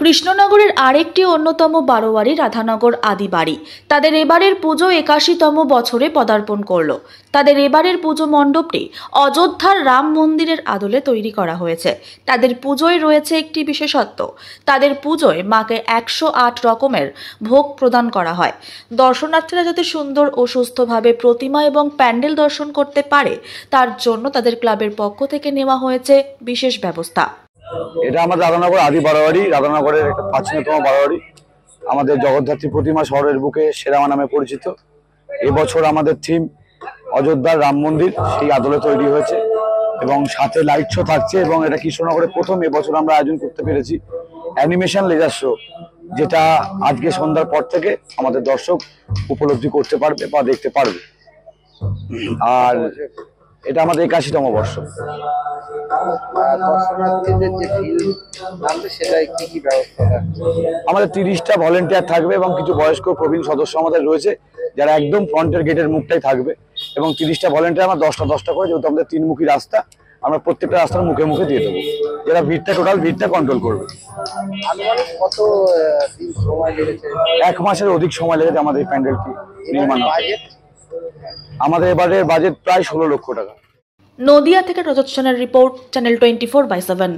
কৃষ্ণনগরের আরেকটি অন্যতম বারোয়ারি রাধানগর আদিবাড়ি তাদের এবারের পুজো ৮১তম বছরে পদার্পণ করল। তাদের এবারের পুজো মণ্ডপটি অযোধ্যার রাম মন্দিরের আদলে তৈরি করা হয়েছে। তাদের পুজোয় রয়েছে একটি বিশেষত্ব, তাদের পুজোয় মাকে ১০৮ রকমের ভোগ প্রদান করা হয়। দর্শনার্থীরা যাতে সুন্দর ও সুস্থভাবে প্রতিমা এবং প্যান্ডেল দর্শন করতে পারে তার জন্য তাদের ক্লাবের পক্ষ থেকে নেওয়া হয়েছে বিশেষ ব্যবস্থা। এটা আমাদের রাধানগর আদি বারোয়ারি, রাধানগরের একটা প্রাচীনতম বারোয়ারি। আমাদের জগদ্ধাত্রী প্রতিমা শহরের বুকে সেরামা নামে পরিচিত। এবছর আমাদের থিম অযোধ্যার রাম মন্দির, সেই আদলে তৈরি হয়েছে এবং সাথে লাইট শো থাকছে। এবং এটা কৃষ্ণনগরে প্রথম এবছর আমরা আয়োজন করতে পেরেছি অ্যানিমেশন লেজার শো, যেটা আজকে সন্ধ্যার পর থেকে আমাদের দর্শক উপলব্ধি করতে পারবে বা দেখতে পারবে। আর এটা আমাদের ৮১তম বর্ষ। আমাদের ৩০টা ভলেন্টিয়ার থাকবে এবং কিছু বয়স্ক প্রবীণ সদস্য আমাদের রয়েছে যারা একদম ফ্রন্টের গেটের মুখটাই থাকবে। এবং ৩০টা ভলেন্টিয়ার আমরা ১০টা করে, যেহেতু আমাদের ৩মুখী রাস্তা, আমরা প্রত্যেকটা রাস্তার মুখে মুখে দিয়ে দেবো, যারা টোটাল ভিড়টা কন্ট্রোল করবে। ১ মাসের অধিক সময় লেগেছে আমাদের এই প্যান্ডেলটি নির্মাণ। আমাদের এবারের বাজেট প্রায় ১৬ লক্ষ টাকা। নদিয়া থেকে রজত সেনের রিপোর্ট, চ্যানেল 24/7।